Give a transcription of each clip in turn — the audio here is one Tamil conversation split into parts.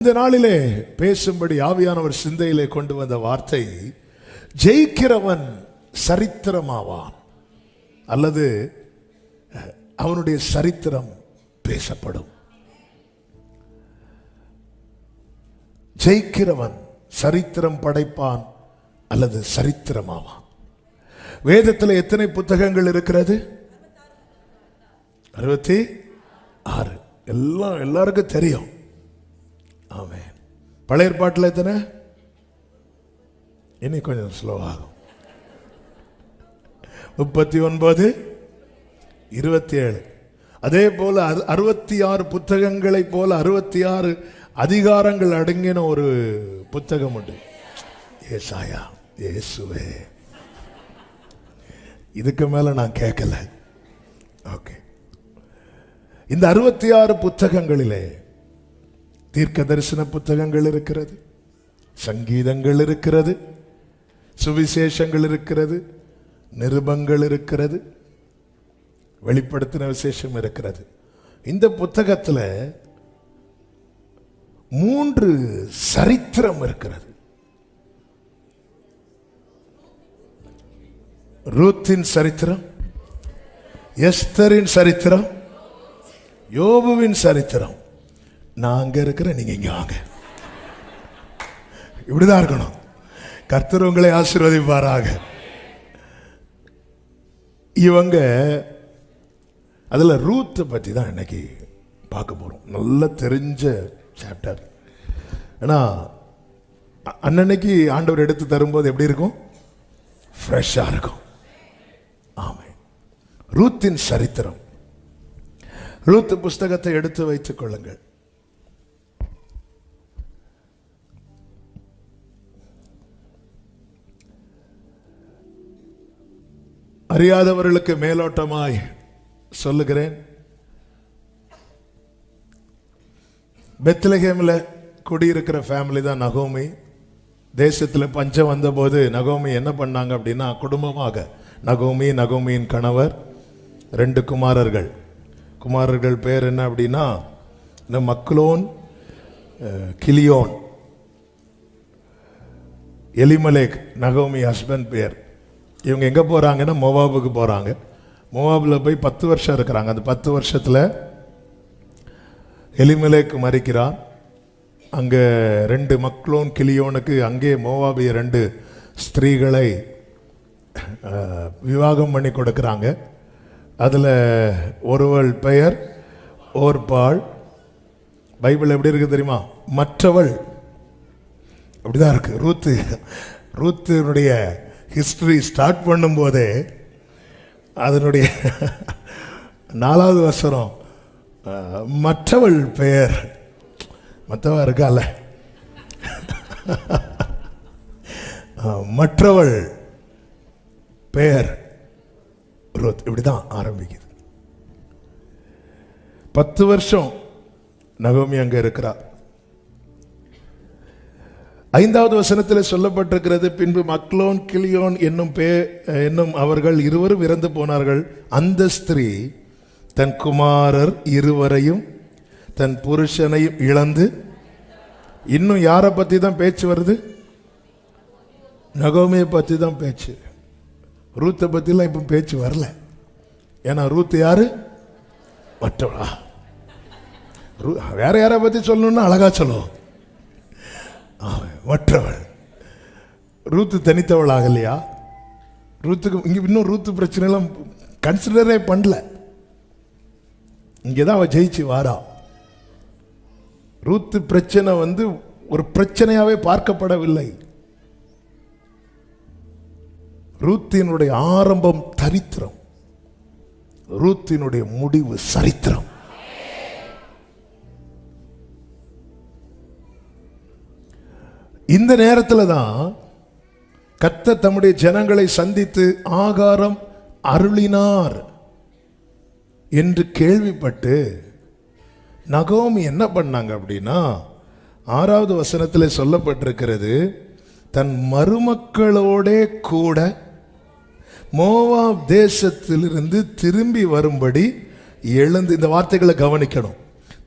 இந்த நாளிலே பேசும்படி ஆவியானவர் சிந்தையிலே கொண்டு வந்த வார்த்தை, ஜெயிக்கிறவன் சரித்திரமாவான் அல்லது அவனுடைய சரித்திரம் பேசப்படும். ஜெயிக்கிறவன் சரித்திரம் படைப்பான் அல்லது சரித்திரமாவான். வேதத்தில் எத்தனை புத்தகங்கள் இருக்கிறது? 66. எல்லாருக்கும் தெரியும். ஆமென். பழைய ஏற்பாட்டில் எத்தனை? இனி கொஞ்சம் ஸ்லோவாகும். 39, 27. அதே போல 66 புத்தகங்களை போல 66 அதிகாரங்கள் அடங்கின ஒரு புத்தகம் உண்டு. ஏசாயா. இயேசுவே, இதுக்கு மேல நான் கேட்கல. ஓகே. இந்த 66 புத்தகங்களிலே தீர்க்க தரிசன புத்தகங்கள் இருக்கிறது, சங்கீதங்கள் இருக்கிறது, சுவிசேஷங்கள் இருக்கிறது, நிருபங்கள் இருக்கிறது, வெளிப்படுத்தின விசேஷம் இருக்கிறது. இந்த புத்தகத்தில் 3 சரித்திரம் இருக்கிறது. ரூத்தின் சரித்திரம், எஸ்தரின் சரித்திரம், யோபுவின் சரித்திரம். நான் அங்க இருக்கிறேன், நீங்க இங்க வாங்க. இப்படிதான் இருக்கணும். கர்த்தர் உங்களை ஆசீர்வதிப்பாராக. இவங்க அதுல ரூத்தை பற்றி தான் இன்னைக்கு பார்க்க போறோம். நல்ல தெரிஞ்ச சாப்டர். ஏன்னா அன்னன்னைக்கு ஆண்டவர் எடுத்து தரும்போது எப்படி இருக்கும்? ஃப்ரெஷ்ஷா இருக்கும். ஆமென். ரூத்தின் சரித்திரம். ரூத் புஸ்தகத்தை எடுத்து வைத்துக் கொள்ளுங்கள். அறியாதவர்களுக்கு மேலோட்டமாய் சொல்லுகிறேன். பெத்லகேமில் குடியிருக்கிற ஃபேமிலி தான் நகோமி. தேசத்தில் பஞ்சம் வந்தபோது நகோமி என்ன பண்ணாங்க அப்படின்னா, குடும்பமாக நகோமி, நகோமியின் கணவர், 2 குமாரர்கள். குமாரர்கள் பேர் என்ன அப்படின்னா, மக்லோன், கிலியோன். எலிமலேக் நகோமி ஹஸ்பண்ட் பேர். இவங்க எங்கே போகிறாங்கன்னா மோவாபுக்கு போகிறாங்க. மோவாபில் போய் 10 வருஷம் இருக்கிறாங்க. அந்த 10 வருஷத்தில் எலிமலேக் மரிக்கிறான். அங்கே 2 மக்லோன் கிலியோனுக்கு அங்கே மோவாபிய 2 ஸ்திரீகளை விவாகம் பண்ணி கொடுக்குறாங்க. அதில் ஒருவள் பெயர் ஓர்பாள். பைபிள் எப்படி இருக்கு தெரியுமா? மற்றவள். அப்படிதான் இருக்கு. ரூத்தினுடைய ஹிஸ்டரி ஸ்டார்ட் பண்ணும்போதே அதனுடைய 4வது வசனம் மற்றவள் பெயர். மற்றவ இருக்கால, மற்றவள் பெயர் ரூத். இப்படிதான் ஆரம்பிக்குது. 10 வருஷம் நகோமி அங்க இருக்கிறார். 5வது வசனத்தில் சொல்லப்பட்டிருக்கிறது, பின்பு மக்லோன் கிலியோன் என்னும் அவர்கள் இருவரும் இறந்து போனார்கள். அந்த ஸ்திரீ தன் குமாரர் இருவரையும் தன் புருஷனையும் இழந்து. இன்னும் யாரை பத்தி தான் பேச்சு வருது? நகோமியை பத்தி தான் பேச்சு. ரூத்தை பத்திலாம் இப்ப பேச்சு வரல. ஏன்னா ரூத் யாரு? மற்றவளா? வேற யாரை பத்தி சொல்லணும்னா அழகா சொல்லுவோம். மற்றவள். ரூத்து தனித்தவள் ஆகலையா? ரூத்துக்கு இங்க இன்னும் ரூத்து பிரச்சனை எல்லாம் கன்சிடரே பண்ணல. இங்கதான் அவ ஜெயிச்சு வாரா. ரூத்து பிரச்சனை ஒரு பிரச்சனையாவே பார்க்கப்படவில்லை. ரூத்தினுடைய ஆரம்பம் தரித்திரம், ரூத்தினுடைய முடிவு சரித்திரம். இந்த நேரத்தில் தான் கர்த்தர் தம்முடைய ஜனங்களை சந்தித்து ஆகாரம் அருளினார் என்று கேள்விப்பட்டு நகோமி என்ன பண்ணாங்க அப்படின்னா, 6வது வசனத்தில் சொல்லப்பட்டிருக்கிறது, தன் மருமக்களோட கூட மோவாப் தேசத்திலிருந்து திரும்பி வரும்படி எழுந்து. இந்த வார்த்தைகளை கவனிக்கணும்.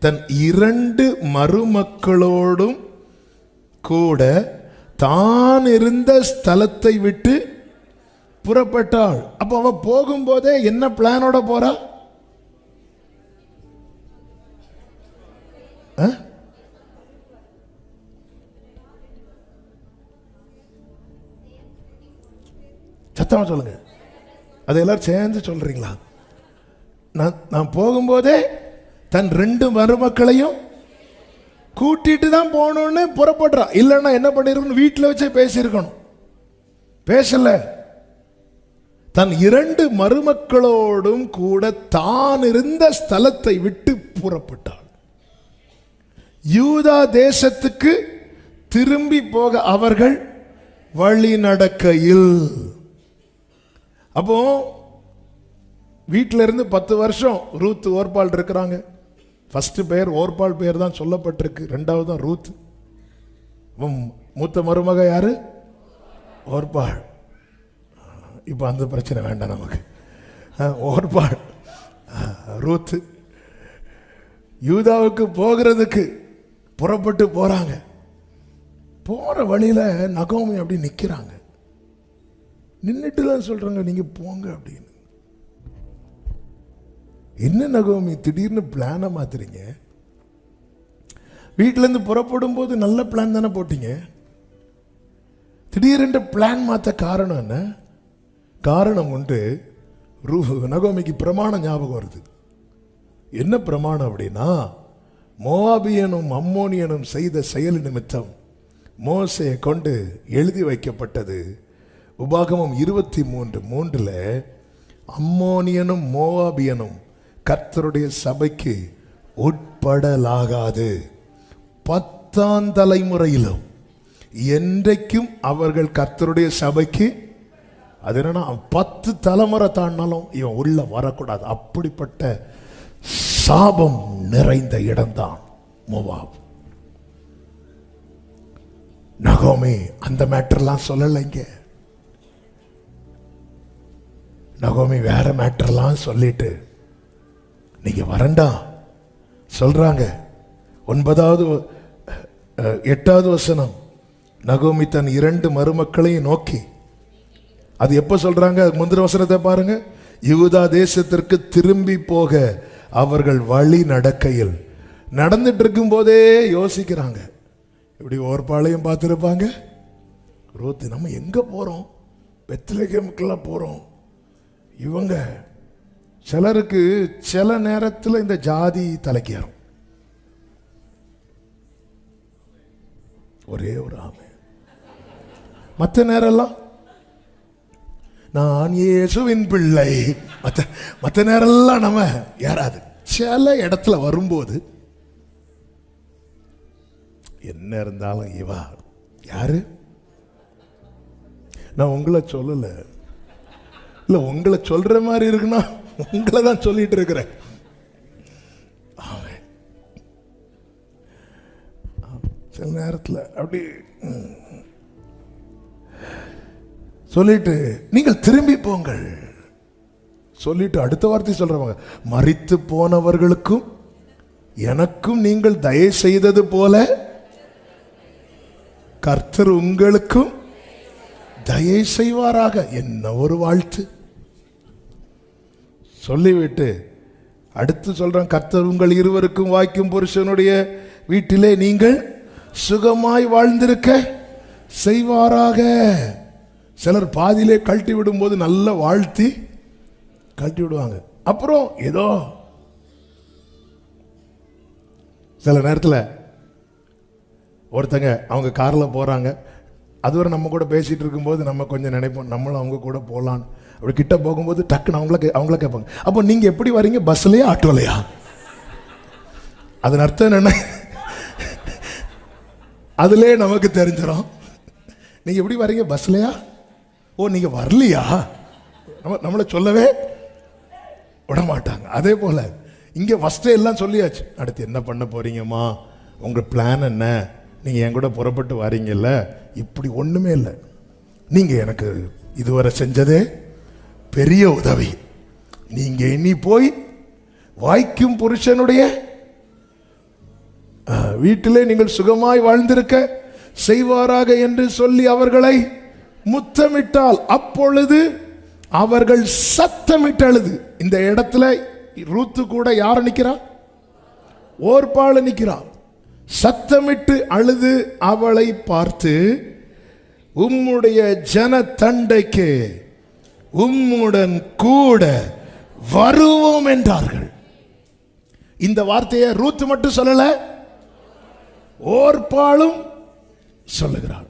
தன் 2 மருமக்களோடும் கூட தான் இருந்த ஸ்தலத்தை விட்டு புறப்பட்டாள். அப்ப அவ போகும்போதே என்ன பிளானோட போறா? சத்தமா சொல்லுங்க. அதை எல்லாரும் சேர்ந்து சொல்றீங்களா? நான் போகும்போதே தன் 2 மருமக்களையும் கூட்டிட்டு தான் போகணும்னு புறப்படுறா. இல்லைன்னா என்ன பண்ணிருக்கணும்? வீட்டில் வச்சே பேசியிருக்கணும். பேசல. தன் 2 மருமக்களோடும் கூட தான் இருந்த ஸ்தலத்தை விட்டு புறப்பட்டாள். யூதா தேசத்துக்கு திரும்பி போக அவர்கள் வழி நடக்கையில். அப்போ வீட்டில இருந்து 10 வருஷம் ரூத் ஓர்பால் இருக்கிறாங்க. ஃபர்ஸ்ட் பெயர் ஓர்பால் பெயர் தான் சொல்லப்பட்டிருக்கு, 2வது தான் ரூத். மூத்த மருமக யாரு? ஓர்பால். இப்போ அந்த பிரச்சனை வேண்டாம் நமக்கு. ஓர்பால், ரூத் யூதாவுக்கு போகிறதுக்கு புறப்பட்டு போறாங்க. போற வழியில நகோமி அப்படி நிக்கிறாங்க. நின்றுட்டு தான் சொல்றாங்க, நீங்க போங்க அப்படின்னு. என்ன நகோமி திடீர்னு பிளானை மாத்துறீங்க? வீட்டில இருந்து புறப்படும் போது நல்ல பிளான் தானே போட்டீங்க. திடீரென்று பிளான் மாத்த காரணம் என்ன? காரணம் உண்டு. நகோமிக்கு பிரமாணம் ஞாபகம் வருது. என்ன பிரமாணம் அப்படின்னா, மோவாபியனும் அம்மோனியனும் செய்த செயல் நிமித்தம் மோசேயை கொண்டு எழுதி வைக்கப்பட்டது. உபாகமம் 23:3 அம்மோனியனும் மோவாபியனும் கர்த்தருடைய சபைக்கு உட்படலாகாது, 10ஆம் தலைமுறையிலும் என்றைக்கும் அவர்கள் கர்த்தருடைய சபைக்கு. அது என்னன்னா 10 தலைமுறை தாண்டினாலும் இவன் உள்ள வரக்கூடாது. அப்படிப்பட்ட சாபம் நிறைந்த இடம்தான் மோவாப். நகோமி அந்த மேட்டர்லாம் சொல்லலைங்க. நகோமி வேற மேட்டர்லாம் சொல்லிட்டு நீங்க வரண்டா சொல்றாங்க. 8வது வசனம், நகோமி தன் 2 மருமக்களையும் நோக்கி, அது எப்ப சொல்றாங்க? முந்திர வசனத்தை பாருங்க. யூதா தேசத்திற்கு திரும்பி போக அவர்கள் வழி நடக்கையில். நடந்துட்டு இருக்கும் போதே யோசிக்கிறாங்க. இப்படி ஓர்பாளையும் பார்த்துருப்பாங்க. ரோத்து, நம்ம எங்க போறோம்? பெத்லகேமுக்கெல்லாம் போறோம். இவங்க சிலருக்கு சில நேரத்தில் இந்த ஜாதி தலைக்கேறும். ஒரே ஒரு ஆமை. மற்ற நேரம்லாம் நான் இயேசுவின் பிள்ளை. மற்ற நேரம்லாம் நம்ம யாராவது சில இடத்துல வரும்போது என்ன இருந்தாலும் இவா யாரு? நான் உங்களை சொல்லல, இல்ல உங்களை சொல்ற மாதிரி இருக்குன்னா உங்களை தான் சொல்லிட்டு இருக்கிறேன். சில நேரத்தில் அப்படி சொல்லிட்டு நீங்கள் திரும்பி போங்கள் சொல்லிட்டு அடுத்த வார்த்தை சொல்றவங்க, மரித்து போனவர்களுக்கும் எனக்கும் நீங்கள் தயை செய்தது போல கர்த்தர் உங்களுக்கும் தயை செய்வாராக. என்ன ஒரு வாழ்த்து! சொல்லிவிட்டு அடுத்து சொல்றான், கர்த்தர் உங்கள் இருவருக்கும் வாய்க்கும் புருஷனுடைய வீட்டிலே நீங்கள் சுகமாய் வாழ்ந்திருக்க செய்வாராக. சிலர் பாதியிலே கழட்டி விடும் போது நல்ல வாழ்த்தி கழட்டி விடுவாங்க. அப்புறம் ஏதோ சில நேரத்தில் ஒருத்தங்க அவங்க காரில் போறாங்க. அதுவரை நம்ம கூட பேசிட்டு இருக்கும்போது நம்ம கொஞ்சம் நினைப்போம் நம்மளும் அவங்க கூட போகலான்னு. அப்படி கிட்ட போகும்போது டக்குன்னு அவங்கள கேட்பாங்க, அப்போ நீங்க எப்படி வரீங்க? பஸ்லயா ஆட்டோலையா? அதன் அர்த்தம் என்ன? அதுலே நமக்கு தெரிஞ்சிடும். நீங்க எப்படி வரீங்க? பஸ்லயா? ஓ, நீங்க வரலையா? நம்மளை சொல்லவே விட மாட்டாங்க. அதே போல இங்க ஃபர்ஸ்ட் எல்லாம் சொல்லியாச்சு. அடுத்து என்ன பண்ண போறீங்கம்மா? உங்க பிளான் என்ன? நீங்க என் கூட புறப்பட்டு வரீங்கல்ல, இப்படி ஒண்ணுமே இல்லை. நீங்க எனக்கு இதுவரை செஞ்சதே பெரிய உதவி. நீங்க இனி போய் வாய்க்கும் புருஷனுடைய வீட்டிலே நீங்கள் சுகமாய் வாழ்ந்திருக்க செய்வாராக என்று சொல்லி அவர்களை முத்தமிட்டால் அப்பொழுது அவர்கள் சத்தமிட்டு அழுது. இந்த இடத்துல ரூத்து கூட யார நிக்கிறா? ஓர்பாள் நிக்கிறா. சத்தமிட்டு அழுது அவளை பார்த்து, உம்முடைய ஜன தண்டைக்கு உம்முடன் கூட வருவோம் என்றார்கள். இந்த வார்த்தையை ரூத்து மட்டும் சொல்லல, ஓர்பாளும் சொல்லுகிறாள்.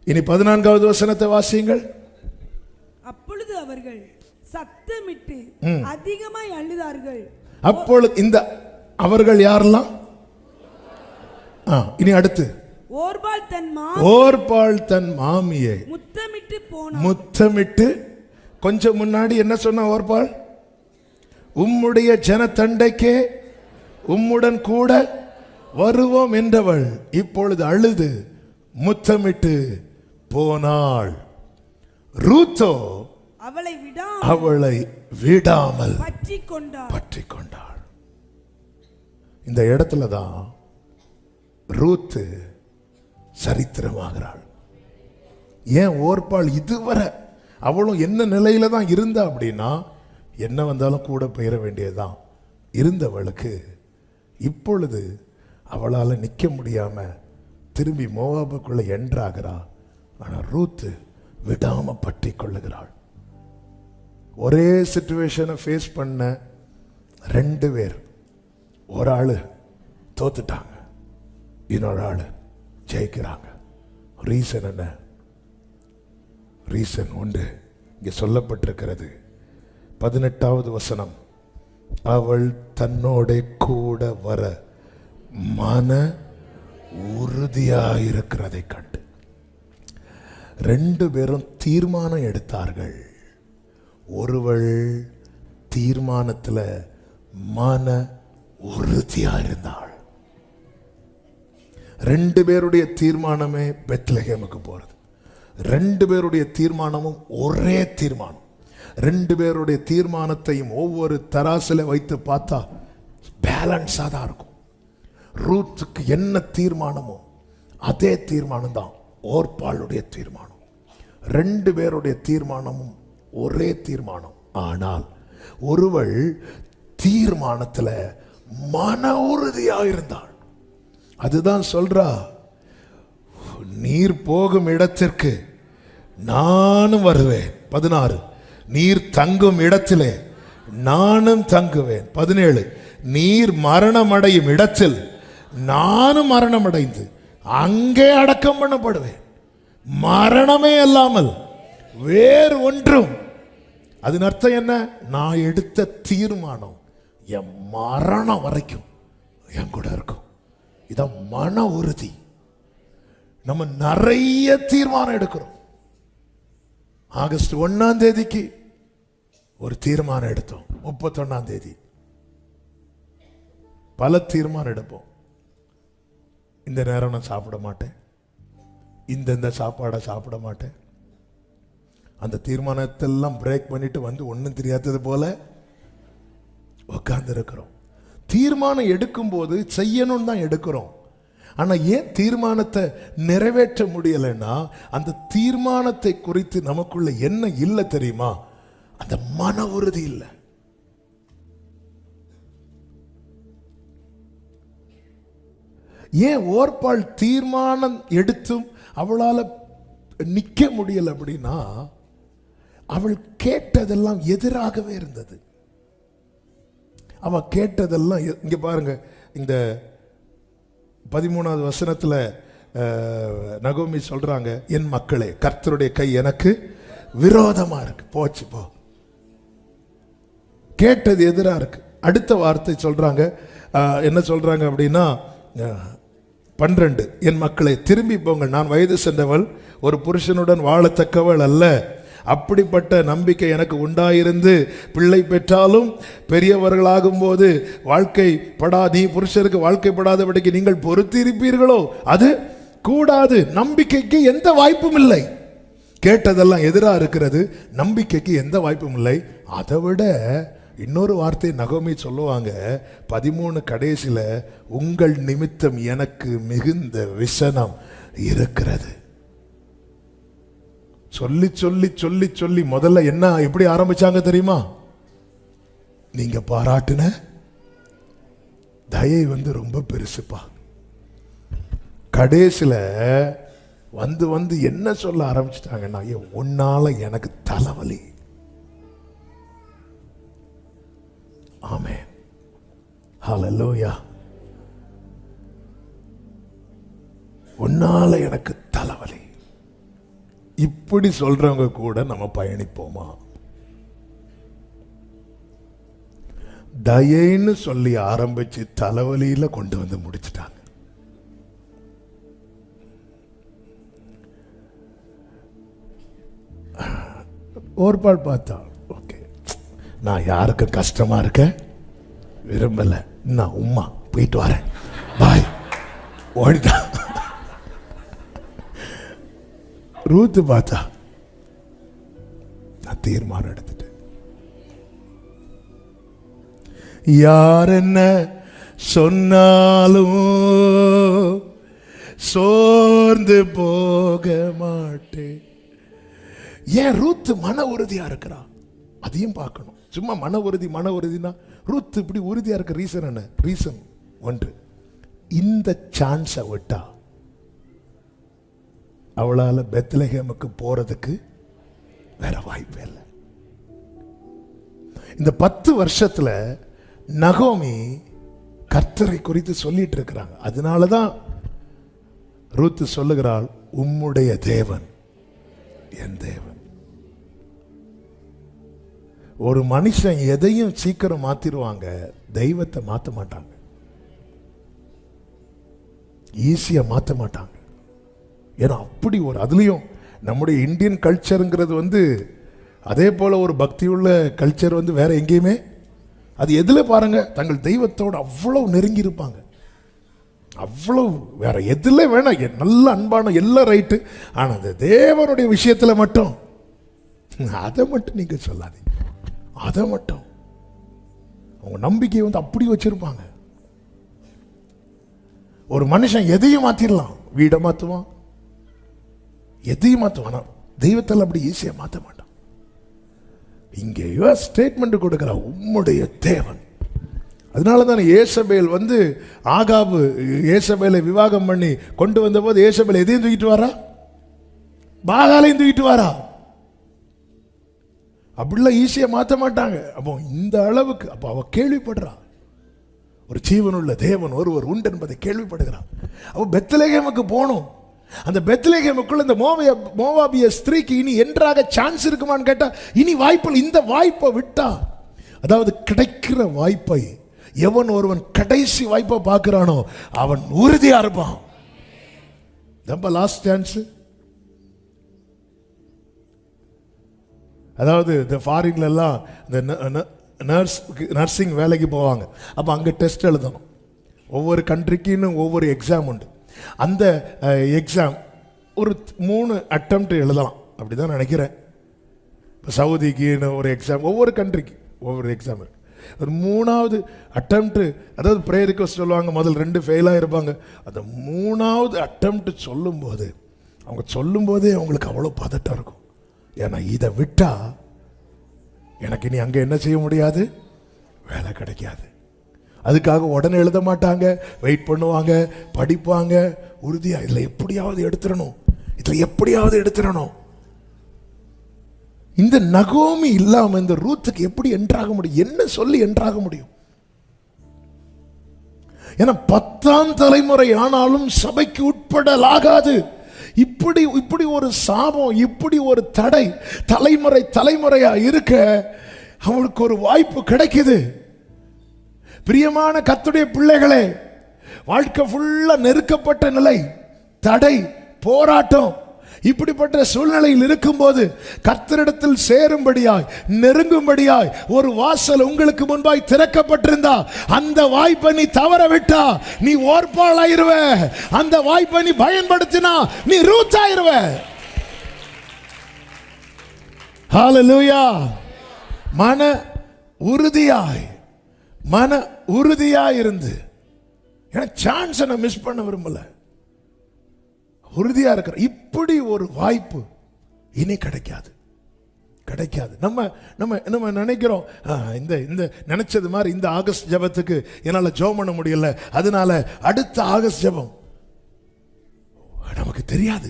இனி 14வது வசனத்தை வாசியுங்கள். அப்பொழுது அவர்கள் சத்தமிட்டு அதிகமாய் அழுதார்கள். அப்பொழுது இந்த அவர்கள் யாரெல்லாம்? இனி அடுத்து ஓர்பாள் தன் மாமியை முத்தமிட்டு கொஞ்சம் முன்னாடி என்ன சொன்ன ஓர்பாள்? உம்முடைய ஜன தண்டைக்கே உம்முடன் கூட வருவோம் என்றவள் இப்பொழுது அழுது முத்தமிட்டு போனாள். ரூத்தோ அவளை விடாமல் பற்றி கொண்டாள். இந்த இடத்துல தான் ரூத்து சரித்திரமாகிறாள். ஏன் ஓர்பாள் இதுவரை அவளும் என்ன நிலையில தான் இருந்தா அப்படின்னா, என்ன வந்தாலும் கூட பெயர வேண்டியதுதான் இருந்தவளுக்கு இப்பொழுது அவளால் நிற்க முடியாம திரும்பி மோவாபுக்குள்ள என்றாகிறா. ஆனால் ரூத்து விடாம பற்றி கொள்ளுகிறாள். ஒரே சிச்சுவேஷனை ஃபேஸ் பண்ண 2 பேர், ஒரு ஆளு தோத்துட்டாங்க, இன்னொரு ஆளு ஜெயிக்கிறாங்க. ரீசன் என்ன? ரீசன் உண்டு. இங்கே சொல்லப்பட்டிருக்கிறது 18வது வசனம், அவள் தன்னோட கூட வர மன உறுதியாயிருக்கிறதை கண்டு 2 பேரும் தீர்மானம் எடுத்தார்கள். ஒருவள் தீர்மானத்தில் மன உறுதியா இருந்தாள். 2 பேருடைய தீர்மானமே பெத்லகேமுக்கு போறது. 2 பேருடைய தீர்மானமும் ஒரே தீர்மானம். 2 பேருடைய தீர்மானத்தையும் ஒவ்வொரு தராசில வைத்து பார்த்தா பேலன்ஸா தான் இருக்கும். ரூத்துக்கு என்ன தீர்மானமோ அதே தீர்மானம் தான் ஓர்பாளுடைய தீர்மானம். 2 பேருடைய தீர்மானமும் ஒரே தீர்மானம். ஆனால் ஒருவள் தீர்மானத்தில் மன உறுதியா இருந்தாள். அதுதான் சொல்றா, நீர் போகும் இடத்திற்கு நானும் வருவேன். 16, நீர் தங்கும் இடத்திலே நானும் தங்குவேன். 17, நீர் மரணமடையும் இடத்தில் நானும் மரணமடைந்து அங்கே அடக்கம் பண்ணப்படுவேன். மரணமே அல்லாமல் வேறு ஒன்றும். அதன் அர்த்தம் என்ன? நான் எடுத்த தீர்மானம் என் மரணம் வரைக்கும் என் கூட இருக்கும். இதான் மன உறுதி. நம்ம நிறைய தீர்மானம் எடுக்கிறோம். ஆகஸ்ட் 1ஆம் தேதிக்கு ஒரு தீர்மானம் எடுத்தோம். 31ஆம் தேதி பல தீர்மானம் எடுப்போம். இந்த நேரம் நான் சாப்பிட மாட்டேன், இந்த சாப்பாடை சாப்பிட மாட்டேன். அந்த தீர்மானத்தெல்லாம் பிரேக் பண்ணிட்டு வந்து ஒன்றும் தெரியாதது போல உட்கார்ந்து இருக்கிறோம். தீர்மானம் எடுக்கும் போது செய்யணும் தான் எடுக்கிறோம். ஆனா ஏன் தீர்மானத்தை நிறைவேற்ற முடியலைன்னா, அந்த தீர்மானத்தை குறித்து நமக்குள்ள என்ன இல்லை தெரியுமா? அந்த மன உறுதி இல்லை. ஏன் ஓர்பாள் தீர்மானம் எடுத்தும் அவளால் நிற்க முடியல அப்படின்னா, அவள் கேட்டதெல்லாம் எதிராகவே இருந்தது. அவள் கேட்டதெல்லாம் இங்க பாருங்க, இந்த 13வது வசனத்துல நகோமி சொல்றாங்க, என் மக்களே கர்த்தருடைய கை எனக்கு விரோதமா இருக்கு. போச்சு போ. கேட்டது எதிரா இருக்கு. அடுத்த வார்த்தை சொல்றாங்க, என்ன சொல்றாங்க அப்படின்னா 12, என் மக்களை திரும்பி போங்கள், நான் வயது சென்றவள், ஒரு புருஷனுடன் வாழத்தக்கவள் அல்ல. அப்படிப்பட்ட நம்பிக்கை எனக்கு உண்டாயிருந்து பிள்ளை பெற்றாலும் பெரியவர்களாகும் போது நீ புருஷருக்கு வாழ்க்கைப்படாதபடிக்கு நீங்கள் பொறுத்திருப்பீர்களோ? அது கூடாது. நம்பிக்கைக்கு எந்த வாய்ப்பும் இல்லை. கேட்டதெல்லாம் எதிராக இருக்கிறது, நம்பிக்கைக்கு எந்த வாய்ப்பும் இல்லை. அதை விட இன்னொரு வார்த்தை நகோமி சொல்லுவாங்க 13 கடைசியில, உங்கள் நிமித்தம் எனக்கு மிகுந்த விசனம் இருக்கிறது. சொல்லி சொல்லி சொல்லி சொல்லி முதல்ல என்ன எப்படி ஆரம்பிச்சாங்க தெரியுமா? நீங்க பாராட்டுன தயை ரொம்ப பெருசுப்பா. கடைசியில வந்து என்ன சொல்ல ஆரம்பிச்சிட்டாங்கன்னா, உன்னால எனக்கு தலைவலி. ஆமென், ஹல்லேலூயா. உன்னால எனக்கு தலைவலி. இப்படி சொல்றவங்க கூட நம்ம பயணிப்போமா? தயைன்னு சொல்லி ஆரம்பிச்சு தலைவலியில கொண்டு வந்து முடிச்சிட்டாங்க. ஓர்பால் பார்த்தா, ஓகே, நான் யாருக்கு கஷ்டமா இருக்க விரும்பல, நான் உம்மா போயிட்டு வரேன், பாய், ஓடிட்டான். ரூத்து பார்த்தா, நான் தீர்மானம் எடுத்துட்டேன், யார் என்ன சொன்னாலும் சோர்ந்து போக மாட்டேன். ஏன் ரூத்து மன உறுதியா இருக்கிறா? அதையும் பார்க்கணும். சும்மா மன உறுதினா ரூத் இப்படி உறுதியா இருக்க ரீசன் என்ன? ரீசன் ஒன்று, இந்த சான்ஸை விட்டா அவளால பெத்லகேமுக்கு போறதுக்கு வேற வாய்ப்பே இல்லை. இந்த 10 வருஷத்துல நகோமி கர்த்தரை குறித்து சொல்லிட்டு இருக்கிறாங்க. அதனாலதான் ரூத் சொல்லுகிறாள், உம்முடைய தேவன் என் தேவன். ஒரு மனுஷன் எதையும் சீக்கிரம் மாத்திருவாங்க, தெய்வத்தை மாற்ற மாட்டாங்க, ஈஸியா மாற்ற மாட்டாங்க. ஏன்னா அப்படி ஒரு, அதுலயும் நம்முடைய இந்தியன் கல்ச்சருங்கிறது அதே போல ஒரு பக்தியுள்ள கல்ச்சர் வேற எங்கேயுமே. அது எதுல பாருங்க, தங்கள் தெய்வத்தோடு அவ்வளவு நெருங்கி இருப்பாங்க, அவ்வளவு. வேற எதுல வேணா நல்ல அன்பான எல்லாம் ரைட்டு, ஆனா அந்த தேவனுடைய விஷயத்துல மட்டும் அதை மட்டும் நீங்க சொல்லாதீங்க. அதை மட்டும் அவங்க நம்பிக்கையை அப்படி வச்சிருப்பாங்க. ஒரு மனுஷன் எதையும் மாத்திரலாம், வீடை மாத்துவான், எதையும் மாத்துவான், தெய்வத்தில் அப்படி ஈஸியா மாற்ற மாட்டான். இங்கே ஸ்டேட்மெண்ட் கொடுக்கிற உம்முடைய தேவன். அதனால தான் ஏசபேல் ஆகாபு ஏசபேலை விவாகம் பண்ணி கொண்டு வந்த போது ஏசபேல் எதையும் தூக்கிட்டு வாரா, பாகாலையும் தூக்கிட்டு வாரா. அப்படிலாம் ஈஸியா மாற்ற மாட்டாங்க. அப்போ இந்த அளவுக்கு அப்போ அவ கேள்விப்படுறா, ஒரு ஜீவனுள்ள தேவன் ஒருவர் உண்டு என்பதை கேள்விப்படுகிறான். அவ பெத்லகேமுக்கு போகணும். அந்த பெத்லகேமுக்குள்ள இந்த மோவாபிய ஸ்திரீக்கு இனி என்றாக சான்ஸ் இருக்குமான்னு கேட்டா, இனி வாய்ப்பு. இந்த வாய்ப்பை விட்டா, அதாவது கிடைக்கிற வாய்ப்பை எவன் ஒருவன் கடைசி வாய்ப்பை பார்க்கிறானோ அவன் உறுதியா இருப்பான். ரொம்ப லாஸ்ட் சான்ஸ். அதாவது இந்த ஃபாரின்ல எல்லாம் இந்த நர்சிங் வேலைக்கு போவாங்க. அப்போ அங்கே டெஸ்ட் எழுதணும். ஒவ்வொரு கண்ட்ரிக்குன்னு ஒவ்வொரு எக்ஸாம் உண்டு. அந்த எக்ஸாம் ஒரு 3 அட்டெம்ப்ட் எழுதலாம், அப்படிதான் நினைக்கிறேன். இப்போ சவுதிக்குன்னு ஒரு எக்ஸாம், ஒவ்வொரு கண்ட்ரிக்கு ஒவ்வொரு எக்ஸாம் இருக்கு. ஒரு 3வது அட்டெம்ப்ட், அதாவது ப்ரேயர் ரிக்வெஸ்ட் சொல்லுவாங்க, முதல் 2 ஃபெயிலாக இருப்பாங்க. அந்த 3வது அட்டெம்ப்ட் சொல்லும்போது அவங்க சொல்லும்போதே அவங்களுக்கு அவ்வளோ பதட்டம் இருக்கும். ஏன்னா இதை விட்டா எனக்கு இனி அங்கே என்ன செய்ய முடியாது, வேலை கிடைக்காது. அதுக்காக உடனே எழுத மாட்டாங்க, வெயிட் பண்ணுவாங்க, படிப்பாங்க, உறுதியா இதில் எப்படியாவது எடுத்துடணும். இந்த நகோமி இல்லாம இந்த ரூத்துக்கு எப்படி என்றாக முடியும்? என்ன சொல்லி என்றாக முடியும்? ஏன்னா 10ஆம் தலைமுறை ஆனாலும் சபைக்கு உட்படலாகாது. இப்படி ஒரு சாபம், இப்படி ஒரு தடை தலைமுறையா இருக்க அவளுக்கு ஒரு வாய்ப்பு கிடைக்குது. பிரியமான கர்த்தருடைய பிள்ளைகளே, வாழ்க்கை ஃபுல்லா நெருக்கப்பட்ட நிலை, தடை, போராட்டம், இப்படிப்பட்ட சூழ்நிலையில் இருக்கும்போது கர்த்தரிடத்தில் சேரும்படியாய், நெருங்கும்படியாய் ஒரு வாசல் உங்களுக்கு முன்பாய் திறக்கப்பட்டிருந்தா, அந்த வாய்ப்பை நீ தவற விட்டா நீ ஓர்பாளாயிருவ. அந்த வாய்ப்பை நீ பயன்படுத்தினா நீ ரூத்தாயிருவ. ஹல்லேலூயா. மன உறுதியாய், மன உறுதியாய் இருந்து, எனக்கு சான்ஸை நான் மிஸ் பண்ண விரும்பல, உறுதியா இருக்கிற இப்படி ஒரு வாய்ப்பு இனி கிடைக்காது. நம்ம நம்ம நம்ம நினைக்கிறோம், இந்த இந்த நினைச்சது மாதிரி இந்த ஆகஸ்ட் ஜெபத்துக்கு என்னால ஜெபம் பண்ண முடியல, அதனால அடுத்த ஆகஸ்ட் ஜெபம். நமக்கு தெரியாது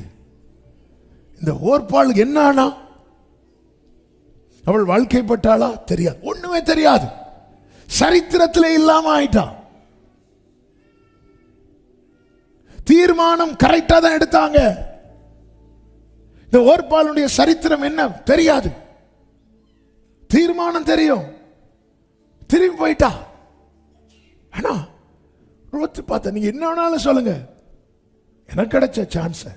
இந்த ஓர்பாள் என்ன ஆனா, அவள் வாழ்க்கைப்பட்டாளா தெரியாது, ஒண்ணுமே தெரியாது, சரித்திரத்திலே இல்லாம ஆயிட்டான். தீர்மானம் கரெக்டா தான் எடுத்தாங்க. இந்த ஓர்பாளுடைய சரித்திரம் என்ன தெரியாது, தீர்மானம் தெரியும், திரும்பி போயிட்டா. ஆனா ரோத்து பார்த்த, நீங்க என்ன வேணாலும் சொல்லுங்க, எனக்கு கிடைச்ச சான்ஸை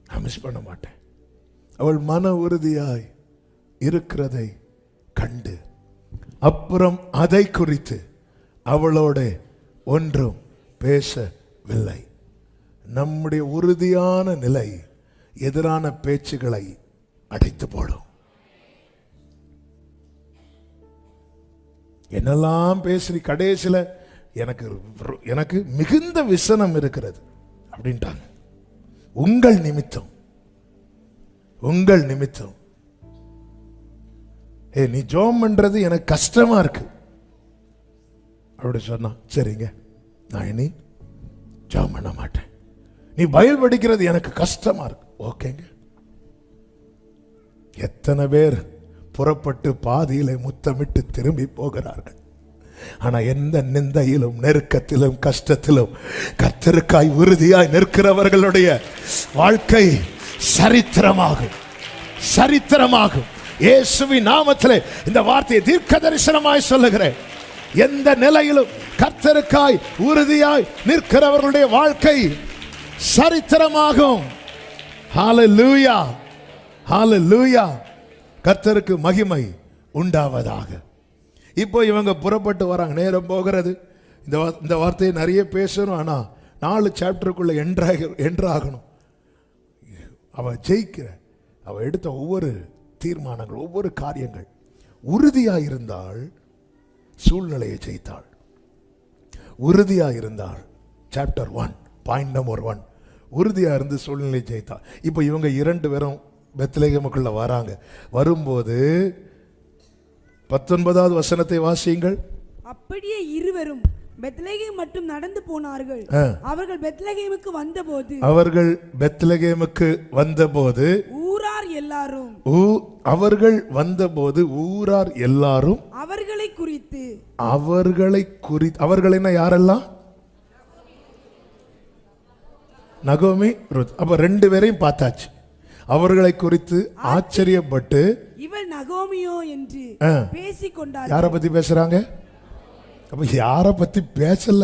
நான் மிஸ் பண்ண மாட்டேன். அவள் மன உறுதியாய் இருக்கிறதை கண்டு அப்புறம் அதை குறித்து அவளோட ஒன்றும் பேசவில்லை. நம்முடைய உறுதியான நிலை எதிரான பேச்சுகளை அடைத்து போடும். என்னெல்லாம் பேசி கடைசியில எனக்கு மிகுந்த விசனம் இருக்கிறது அப்படின்ட்டாங்க. உங்கள் நிமித்தம் நீ ஜெபம் பண்றது எனக்கு கஷ்டமா இருக்கு அப்படி சொன்னா, சரிங்க நான் இனி ஜெபம் பண்ண மாட்டேன். நீ பைபிள் படிக்கிறது எனக்கு கஷ்டமா இருக்கு, ஓகேங்க. எத்தனை பேர் புறப்பட்டு பாதியிலே முத்தமிட்டு திரும்பி போகிறார்கள். ஆனா எந்த நிந்தையிலும் நெருக்கத்திலும் கஷ்டத்திலும் கர்த்தருக்காய் உறுதியாய் நிற்கிறவர்களுடைய வாழ்க்கை சரித்திரமாகும். இயேசுவின் நாமத்திலே இந்த வார்த்தையை தீர்க்க தரிசனமாய் சொல்லுகிறேன். எந்த நிலையிலும் கர்த்தருக்காய் உறுதியாய் நிற்கிறவர்களுடைய வாழ்க்கை சரித்திரமாகும். ஹல்லேலூயா, ஹல்லேலூயா. கர்த்தருக்கு மகிமை உண்டாவதாக. இப்போ இவங்க புறப்பட்டு வராங்க, நேரம் போகிறது. இந்த வார்த்தையை நிறைய பேசணும், ஆனா 4 சாப்டருக்குள்ள என்றாகணும். அவ ஜெயிக்கிற, அவ எடுத்த ஒவ்வொரு தீர்மானங்கள், ஒவ்வொரு காரியங்கள் உறுதியாக இருந்தால் சூழ்நிலையை ஜெயித்தாள். உறுதியாக இருந்தால் சாப்டர் 1 பாயிண்ட் நம்பர் 1, உறுதியாக இருந்து சூழ்நிலையை ஜெயித்தாள். இப்போ இவங்க 2 பேரும் பெத்லகேமுக்குள்ள வராங்க. வரும்போது 19வது வசனத்தை வாசியுங்கள். அப்படியே இருவரும் பெத்லகேம் மட்டும் நடந்து போனார்கள். அவர்கள் பெத்லகேமுக்கு வந்தபோது ஊரார் எல்லாரும் அவர்களை குறித்து அவர்கள்னா யாரெல்லாம்? நகோமி, ருத். அப்ப 2 பேரையும் பார்த்தாச்சு. அவர்களை குறித்து ஆச்சரியப்பட்டு இவள் நகோமியோ என்று பேசிக்கொண்டார். யாரை பத்தி பேசுறாங்க? அப்ப யாரை பத்தி பேசல,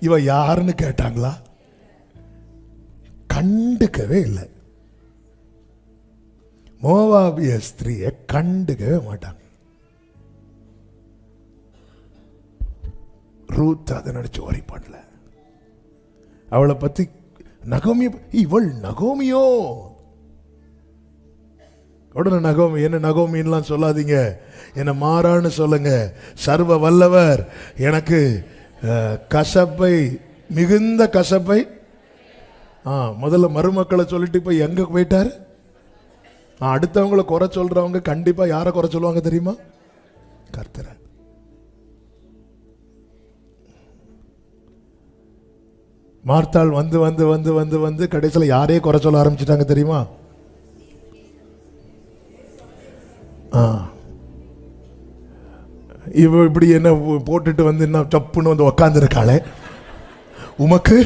இவ யாருன்னு கேட்டாங்களா? கண்டுக்கவே இல்லை. மோவாபிய ஸ்திரீயை கண்டுக்கவே மாட்டாங்க. ரூத் அதை நினைச்சு ஓரி பண்ணல. அவளை பத்தி இவள் நகோமியோ, உடனே நகோமி, என்ன நகோமின்லாம் சொல்லாதீங்க, என்ன மாறான்னு சொல்லுங்க. சர்வ வல்லவர் எனக்கு மிகுந்த கசப்பை முதல்ல மருமக்களை சொல்லிட்டு இப்ப எங்க போயிட்டாரு? அடுத்தவங்களை குறை சொல்றவங்க கண்டிப்பா யாரை குறை சொல்லுவாங்க தெரியுமா? கர்த்தரை. மார்த்தாள் வந்து வந்து வந்து வந்து வந்து கடைசியில் யாரையே குறை சொல்ல ஆரம்பிச்சிட்டாங்க தெரியுமா? இவ இப்படி என்ன போட்டுட்டு வந்து என்ன தப்புன்னு வந்து உக்காந்து இருக்காளே, உமக்கு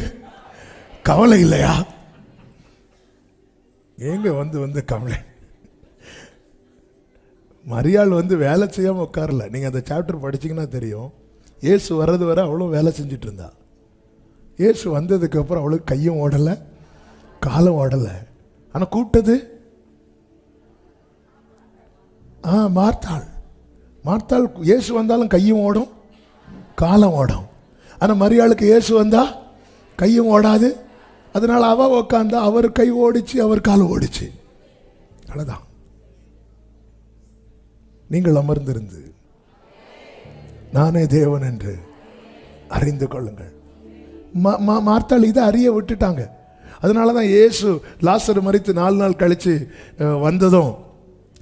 கவலை இல்லையா? ஏங்க வந்து வந்து கவலை. மரியாள் வந்து வேலை செய்யாம உட்காரல. நீங்க அந்த சாப்டர் படிச்சீங்கன்னா தெரியும். இயேசு வர்றது வரை அவ்வளோ வேலை செஞ்சுட்டு இருந்தா. இயேசு வந்ததுக்கு அப்புறம் அவளுக்கு கையும் ஓடலை காலம் ஓடலை. ஆனால் கூப்பிட்டது மார்த்தாள். இயேசு வந்தாலும் கையும் ஓடும் காலம் ஓடும். ஆனால் மரியாளுக்கு இயேசு வந்தா கையும் ஓடாது. அதனால அவ உக்காந்தா, அவர் கை ஓடிச்சு, அவர் காலம் ஓடிச்சு. அவ்வளோதான். நீங்கள் அமர்ந்திருந்து நானே தேவன் என்று அறிந்து கொள்ளுங்கள். மார்த்தாள் இதை அறிய விட்டுட்டாங்க. அதனால தான் இயேசு லாசரு மரித்து 4 நாள் கழித்து வந்ததும்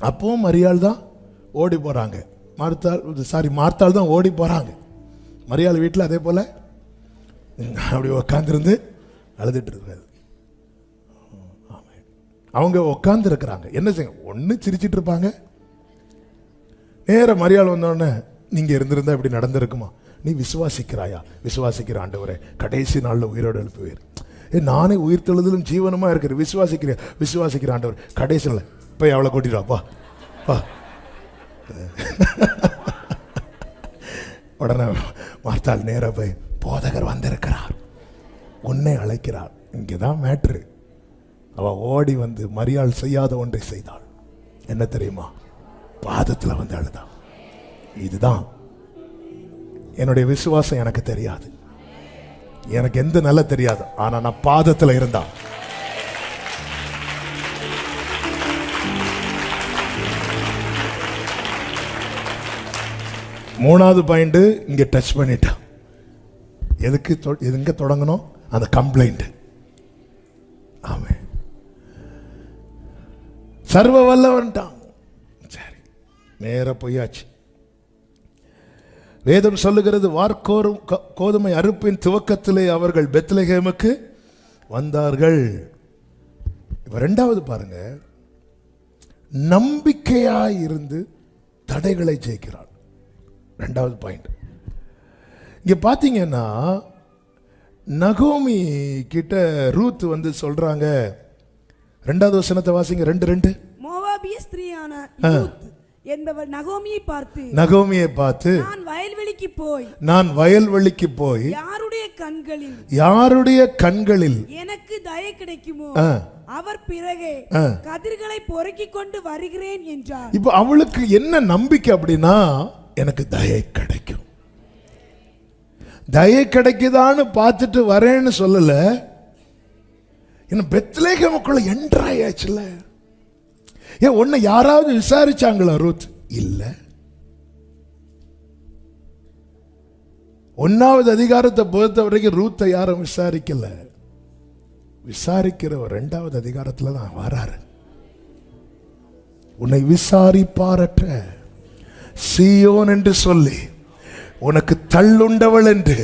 அப்பவும் மரியாள் தான் ஓடி போகிறாங்க. மார்த்தாள் தான் ஓடி போகிறாங்க. மரியாள் வீட்டில் அதே போல் அப்படி உட்காந்துருந்து அழுதுட்டு இருக்காது. அவங்க உட்காந்து இருக்கிறாங்க. என்ன செய்ய, ஒன்று சிரிச்சிட்டு இருப்பாங்க. நேர மரியாள் வந்தோடனே நீங்கள் இருந்திருந்தா இப்படி நடந்திருக்குமா? நீ விசுவாசிக்கிறாயா? விசுவாசிக்கிற ஆண்டவரே, கடைசி நாளில் உயிரோடு எழுப்புவீர். நானே உயிர் தெழுதலும் ஜீவனமா இருக்கிற விசுவாசிக்கிற ஆண்டவர், கடைசி நாள் போய் அவளை கூட்டிடுவாப்பா பா. உடனே மார்த்தாள் நேரா போய், போதகர் வந்திருக்கிறார், உன்னை அழைக்கிறார். இங்கேதான் மேட்ரு. அவ ஓடி வந்து மரியாள் செய்யாத ஒன்றை செய்தாள். என்ன தெரியுமா? பாதத்தில் வந்து அழுதான். இதுதான் என்னுடைய விசுவாசம். எனக்கு தெரியாது, எனக்கு எந்த நல்ல தெரியாது, ஆனா நான் பாதத்தில் இருந்தா. மூணாவது பாயிண்ட் இங்க டச் பண்ணிட்டா. எதுக்கு எங்க தொடங்கணும்? அந்த கம்ப்ளைண்ட். ஆமே, சர்வ வல்லவன்ட்டான். சரி, நேர போயாச்சு. வேதம் சொல்லுகிறது, வார்க்கோரும் கோதுமை அறுப்பின் துவக்கத்திலே அவர்கள் பெத்லகேமுக்கு வந்தார்கள். இப்ப 2வது பாருங்க, நம்பிக்கையாய் இருந்து தடைகளை ஜெயிக்கிறார். 2வது பாயிண்ட். இங்க பாத்தீங்கன்னா நகோமி கிட்ட ரூத் வந்து சொல்றாங்க. 2வது வசனத்தை வாசிங்க. 2:2. மோவாபிய ஸ்திரீயான ரூத் என்பவர் நகோமியை பார்த்து நான் வயல்வெளிக்கு போய் யாருடைய கண்களில் எனக்கு தயை கிடைக்குமோ அவர் பிறகே கதிர்களை பொறுக்கிக் கொண்டு வருகிறேன் என்றார். இப்ப அவளுக்கு என்ன நம்பிக்கை அப்படின்னா, எனக்கு தயை கிடைக்கும். தயை கிடைக்குதான்னு பார்த்துட்டு வரேன்னு சொல்லல. இன்னும் பெத்லகேமுக்குள்ள என்ட்ராயாச்சுல. ஏன் உன்னை யாராவது விசாரிச்சாங்களா ரூத்? இல்ல. 1வது அதிகாரத்தை பொறுத்த வரைக்கும் ரூத்தை யாரும் விசாரிக்கல. விசாரிக்கிற 2வது அதிகாரத்துல தான் வராரு. உன்னை விசாரிப்பாரற்ற சீயோன் என்று சொல்லி உனக்கு தள்ளுண்டவள் என்று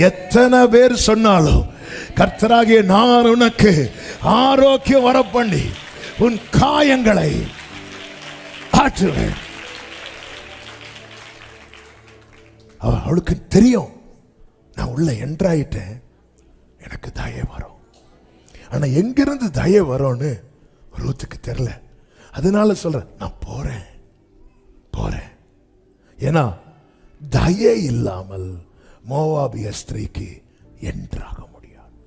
எத்தனை பேர் சொன்னாலும் கர்த்தராகிய நான் உனக்கு ஆரோக்கியம் வரப்பண்ணி உன் காயங்களை ஆற்றுவேன். அவளுக்கு தெரியும், நான் உள்ள என்ட்ராயிட்டேன், எனக்கு தயை வரும். ஆனா எங்கிருந்து தயை வரும்னு ரூத்துக்கு தெரியல. அதனால சொல்ற, நான் போறேன். ஏன்னா தயை இல்லாமல் மோவாபிய ஸ்திரீக்கு என்றாக முடியாது.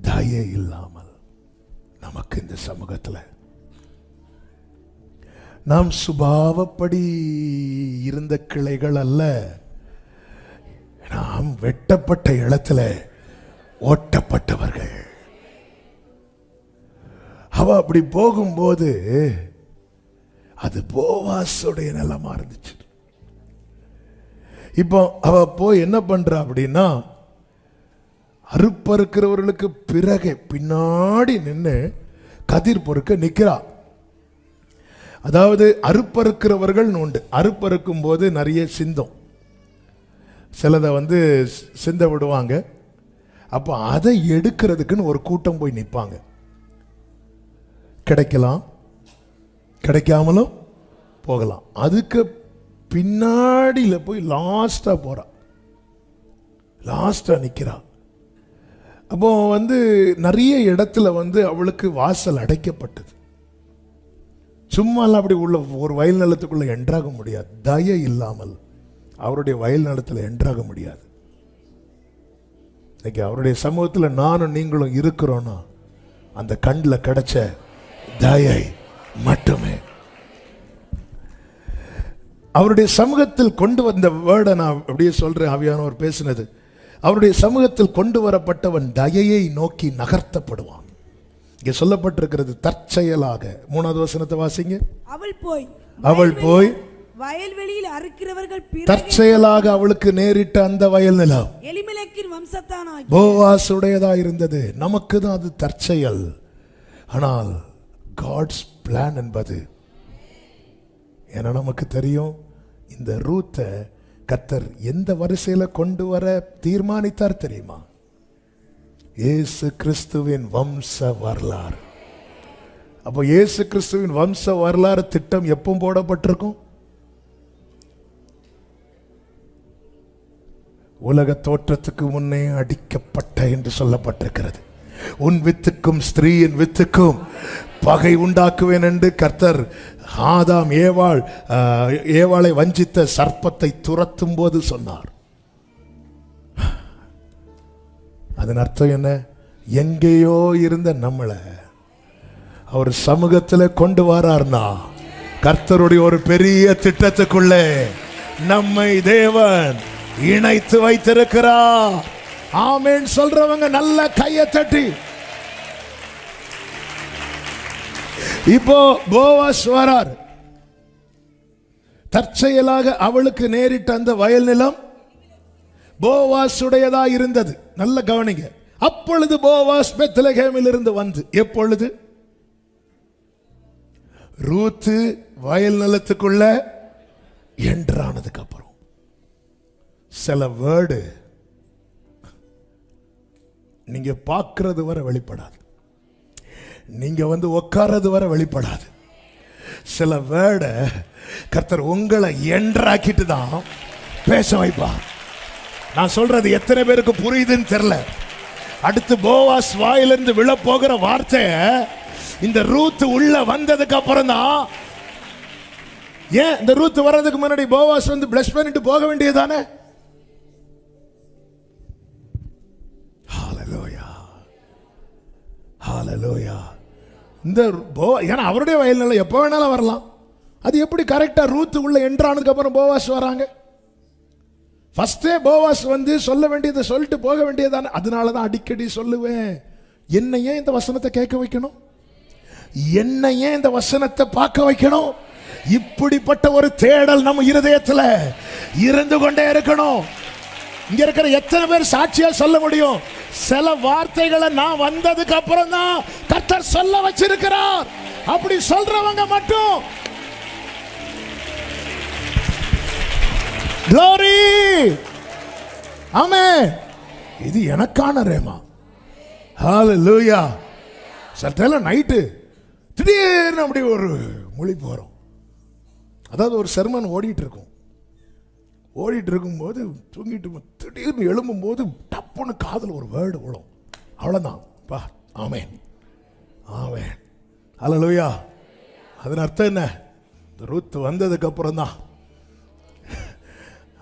தயை இல்லாமல் நமக்கு இந்த சமூகத்தில் நாம் சுபாவப்படி இருந்த கிளைகள் அல்ல. நாம் வெட்டப்பட்ட இடத்துல ஓட்டப்பட்டவர்கள். அவ அப்படி போகும்போது அது போவாசுடைய நிலமா இருந்துச்சு. இப்போ அவ போய் என்ன பண்றா அப்படின்னா, அறுப்பறுக்கிறவர்களுக்கு பிறகு பின்னாடி நின்று கதிர் பொறுக்க நிற்கிறா. அதாவது அறுப்பறுக்கிறவர்கள் உண்டு. அறுப்பறுக்கும் போது நிறைய சிந்தம், சிலதை வந்து சிந்த விடுவாங்க. அப்போ அதை எடுக்கிறதுக்குன்னு ஒரு கூட்டம் போய் நிற்பாங்க. கிடைக்கலாம், கிடைக்காமலும் போகலாம். அதுக்கு பின்னாடியில போய் லாஸ்டா போறா, லாஸ்டா நிக்கிறா. அப்போ வந்து நிறைய இடத்துல வந்து அவளுக்கு வாசல் அடைக்கப்பட்டது. சும்மாலாம் அப்படி உள்ள ஒரு வயல் நிலத்துக்குள்ள என்ட்ராக முடியாது. தயை இல்லாமல் அவருடைய வயல் நிலத்தில் என்ட்ராக முடியாது. இன்னைக்கு அவருடைய சமூகத்தில் நானும் நீங்களும் இருக்கிறோன்னா அந்த கண்ணில் கிடைச்ச தயை மட்டுமே. அவருடைய சமூகத்தில் கொண்டு வந்த வேர்டை நான் அப்படியே சொல்றேன். ஆவியானவர் பேசினது, அவருடைய சமூகத்தில் கொண்டு வரப்பட்டவன் தயையை நோக்கி நகர்த்தப்படுவான். இங்கே சொல்லப்பட்டிருக்கிறது தற்செயலாக. 3வது வசனத்தை வாசிங்க. அவள் போய் வயல்வெளியில் அறுக்கிறவர்கள் பிறகே தற்செயலாக அவளுக்கு நேரிட்ட அந்த வயல் நிலம் எலிமெலக்கின் வம்சத்தானாகி போவாஸ் உடையதா இருந்தது. நமக்கு தான் அது தற்செயல். ஆனால் காட்ஸ் பிளான் என்பது, ஏன்னா நமக்கு தெரியும் இந்த ரூத்தை கர்த்தர் எந்த வரிசையில கொண்டு வர தீர்மானித்தார் தெரியுமா? இயேசு கிறிஸ்துவின் வம்ச வரலாறு. அப்போ இயேசு கிறிஸ்துவின் வம்ச வரலாறு திட்டம் எப்போ போடப்பட்டிருக்கும்? உலக தோற்றத்துக்கு முன்னே அடிக்கப்பட்ட என்று சொல்லப்பட்டிருக்கிறது. உன் வித்துக்கும் ஸ்திரீயின் வித்துக்கும் பகை உண்டாக்குவேன் என்று கர்த்தர் ஆதாம் ஏவாளை வஞ்சித்த சர்ப்பத்தை துரத்தும் போது சொன்னார். அதன் அர்த்தம் என்ன? எங்கேயோ இருந்த நம்மளை அவர் சமூகத்தில் கொண்டு வரார்னா கர்த்தருடைய ஒரு பெரிய திட்டத்துக்குள்ளே நம்மை தேவன் இணைத்து வைத்திருக்கிறார். ஆமென் சொல்றவங்க நல்ல கையை தட்டி. இப்போ போவாஸ் வரார். தற்செயலாக அவளுக்கு நேரிட்ட அந்த வயல் நிலம் போவாஸ் உடையதா இருந்தது. நல்ல கவனிங்க. அப்பொழுது போவாஸ் பெத்லகேமில் இருந்து வந்து, எப்பொழுது? ரூத்து வயல் நிலத்துக்குள்ள என்றானதுக்கு அப்புறம். சில வேர்டு நீங்க பார்க்கிறது வரை வெளிப்படாது, நீங்க வந்து உட்கார்றது வரை வெளிப்படாது. சில வேர்டை கர்த்தர் உங்களை என்றாக்கிட்டு தான் பேச வைப்பார். நான் சொல்றது எத்தனை பேருக்கு புரியுதுன்னு தெரியல. அடுத்து போவாஸ் வாயிலிருந்து விழ போகிற வார்த்தை இந்த ரூத் உள்ள வந்ததுக்கு அப்புறம் தான். ஏன் இந்த ரூத் வர்றதுக்கு முன்னாடி போவாஸ் வந்து பிளஸ் பண்ணிட்டு போக வேண்டியதானே? இந்த ஏன்னா அவருடைய வயல் நிலம் எப்போ வேணாலும் வரலாம். அது எப்படி கரெக்டா ரூத் உள்ள என்றானதுக்கு அப்புறம் போவாஸ் வராங்க? ஃபர்ஸ்டே போவாஸ் வந்து சொல்ல வேண்டியதை சொல்லிட்டு போக வேண்டியதானே? அதனால தான் அடிக்கடி சொல்லுவேன், என்ன ஏன் இந்த வசனத்தை கேட்க வைக்கணும், என்ன ஏன் இந்த வசனத்தை பார்க்க வைக்கணும்? இப்படிப்பட்ட ஒரு தேடல் நம்ம இருதயத்தில் இருந்து கொண்டே இருக்கணும். இங்க இருக்கிற எத்தனை பேர் சாட்சியா சொல்ல முடியும்? சில வார்த்தைகளை நான் வந்ததுக்கு அப்புறம் தான் கர்த்தர் சொல்ல வச்சிருக்கிறார். அப்படி சொல்றவங்க மட்டும் glory. ஆமென். இது எனக்கான ரேமா. ஹalleluya. சட்டல நைட்டு திடீர்னு அப்படி ஒரு மொழி போறோம். அதாவது ஒரு சர்மன் ஓடிட்டு இருக்கும்போது தூங்கிட்டு திடீர்னு எழும்பும்போது டப்புன்னு காதில் ஒரு வேர்டு விடும். அவ்வளோதான் பா. ஆமென் ஆமென் ஹல்லேலூயா. அதன் அர்த்தம் என்ன? இந்த ரூத் வந்ததுக்கு அப்புறம் தான்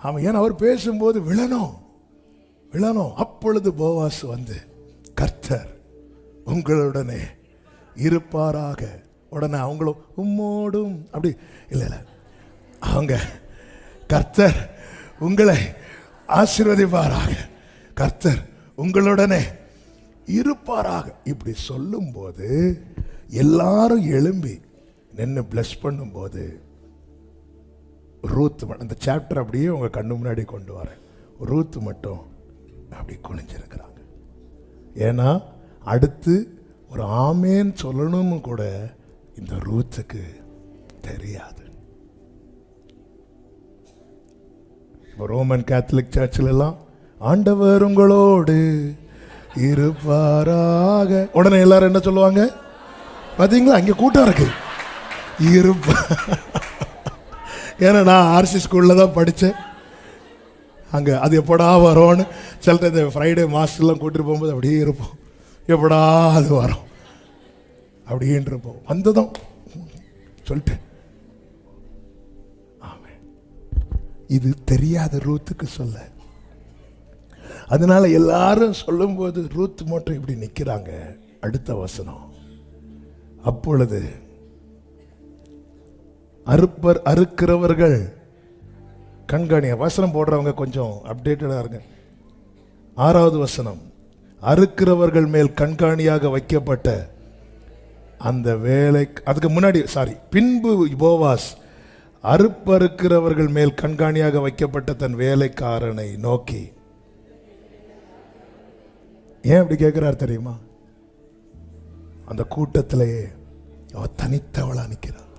அவன், ஏன்னா அவர் பேசும்போது விழணும். அப்பொழுது போவாஸ் வந்து, கர்த்தர் உங்களுடனே இருப்பாராக. உடனே அவங்களும் உம்மோடும் அப்படி இல்லை, அவங்க கர்த்தர் உங்களை ஆசீர்வதிப்பாராக, கர்த்தர் உங்களுடனே இருப்பாராக. இப்படி சொல்லும் போது எல்லாரும் எழும்பி நின்று பிளஸ் பண்ணும்போது ரூத், அந்த சாப்டர் அப்படியே உங்க கண்ணு முன்னாடி கொண்டு வர, ரூத் மட்டும் அப்படி குனிஞ்சிருக்கிறாங்க. ஏன்னா அடுத்து ஒரு ஆமேன் சொல்லணும்னு கூட இந்த ரூத்துக்கு தெரியாது. ரோமன் கேத்தலிக் சர்ச்சில் எல்லாம் ஆண்டவர் உங்களோடு இருப்பாராக, உடனே எல்லாரும் என்ன சொல்லுவாங்க பாத்தீங்களா? அங்கே கூட்டம் இருக்கு இருப்பா. ஏன்னா நான் ஆர்சி ஸ்கூலில் தான் படித்தேன். அங்கே அது எப்படா வரும்னு சில இந்த ஃப்ரைடே மாஸ்டர்லாம் கூட்டிட்டு போகும்போது அப்படியே இருப்போம், எப்படா அது வரும் அப்படின்னு இருப்போம். வந்ததும் சொல்லிட்டு இது தெரியாத ரூத்துக்கு சொல்ல. அதனால எல்லாரும் சொல்லும்போது ரூத் மட்டும் இப்படி நிற்கிறாங்க. அடுத்த வசனம், அப்பொழுது அறுக்கிறவர்கள் கண்காணிய. வசனம் போடுறவங்க கொஞ்சம் அப்டேட்டடா இருங்க. 6வது வசனம், அறுக்கிறவர்கள் மேல் கண்காணியாக வைக்கப்பட்ட அந்த வேலை. அதுக்கு முன்னாடி பின்பு போவாஸ் அறுப்பறுக்கிறவர்கள் மேல் கண்காணியாக வைக்கப்பட்ட தன் வேலைக்காரனை நோக்கி, ஏன் அப்படி கேட்கிறார் தெரியுமா? அந்த கூட்டத்திலேயே அவ தனித்தவளா நிற்கிறார்.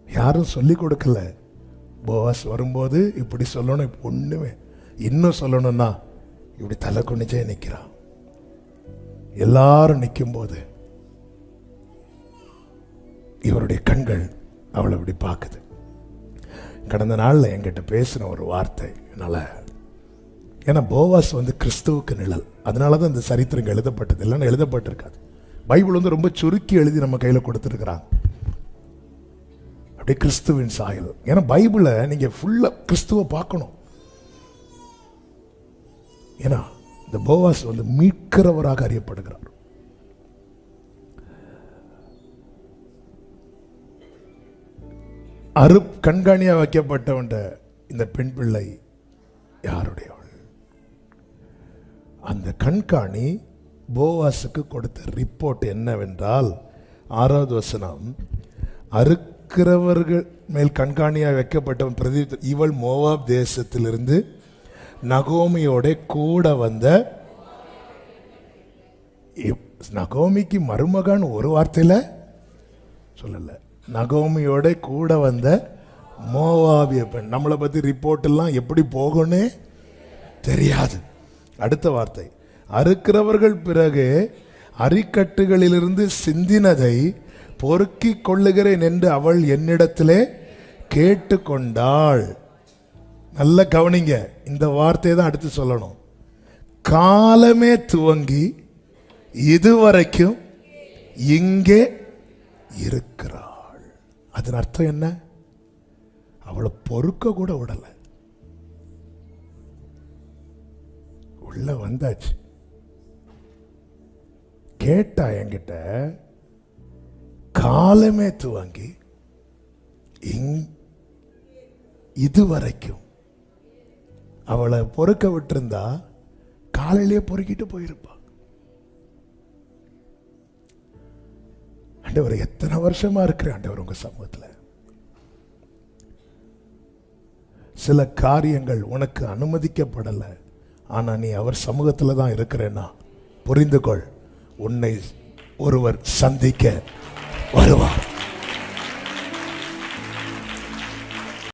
யாரும் சொல்லி கொடுக்கல. போவாஸ் வரும்போது இப்படி சொல்லணும், ஒண்ணுமே இன்னும் சொல்லணும்னா இப்படி தலை குனிச்சே நிற்கிறான். எல்லாரும் நிற்கும் போது இவருடைய கண்கள் அவளை இப்படி பார்க்குது. கடந்த நாள்ல என்கிட்ட பேசின ஒரு வார்த்தை என்னால, ஏன்னா போவாஸ் கிறிஸ்துவுக்கு நிழல், அதனால தான் இந்த சரித்திரம் எழுதப்பட்டது, இல்லைன்னா எழுதப்பட்டிருக்காது. பைபிள் ரொம்ப சுருக்கி எழுதி நம்ம கையில் கொடுத்துருக்குறாங்க. அப்படியே கிறிஸ்துவின் சாயல். ஏன்னா பைபிளை நீங்க ஃபுல்லா கிறிஸ்துவை பார்க்கணும். ஏன்னா இந்த போவாஸ் மீட்கிறவராக அறியப்படுகிறார். கண்காணியா வைக்கப்பட்டவன் இந்த பெண் பிள்ளை யாருடையவள்? அந்த கண்காணி போவாஸுக்கு கொடுத்த ரிப்போர்ட் என்னவென்றால், 6வது வசனம், அறுக்கிறவர்கள் மேல் கண்காணியாக வைக்கப்பட்டவன் பிரதி, இவள் மோவாப் தேசத்திலிருந்து நகோமியோட கூட வந்த. நகோமிக்கு மருமகன் ஒரு வார்த்தையில சொல்லல, நகோமியோட கூட வந்த மோவாபிய பெண். நம்மளை பத்தி ரிப்போர்ட் எல்லாம் எப்படி போகும்னு தெரியாது. அடுத்த வார்த்தை, அறுக்கிறவர்கள் பிறகு அரிக்கட்டுகளிலிருந்து சிந்தினதை பொறுக்கிக் கொள்ளுகிறேன் என்று அவள் என்னிடத்திலே கேட்டுக்கொண்டாள். நல்ல கவனிங்க, இந்த வார்த்தையை தான் அடுத்து சொல்லணும். காலமே துவங்கி இதுவரைக்கும் இங்கே இருக்கிறாள். அதன் அர்த்தம் என்ன? அவளை பொறுக்க கூட விடல, உள்ள வந்தாச்சு. கேட்டா என்கிட்ட, காலமே துவங்கி இதுவரைக்கும். அவளை பொறுக்க விட்டிருந்தா காலையிலேயே பொறுக்கிட்டு போயிருப்பா. ஆண்டவர், எத்தனை வருஷமா இருக்கிறேன் ஆண்டவர் உங்க சமூகத்தில். சில காரியங்கள் உனக்கு அனுமதிக்கப்படலை, ஆனா நீ அவர் சமூகத்தில் தான் இருக்கிறேன்னா புரிந்து கொள், உன்னை ஒருவர் சந்திக்க வருவார்.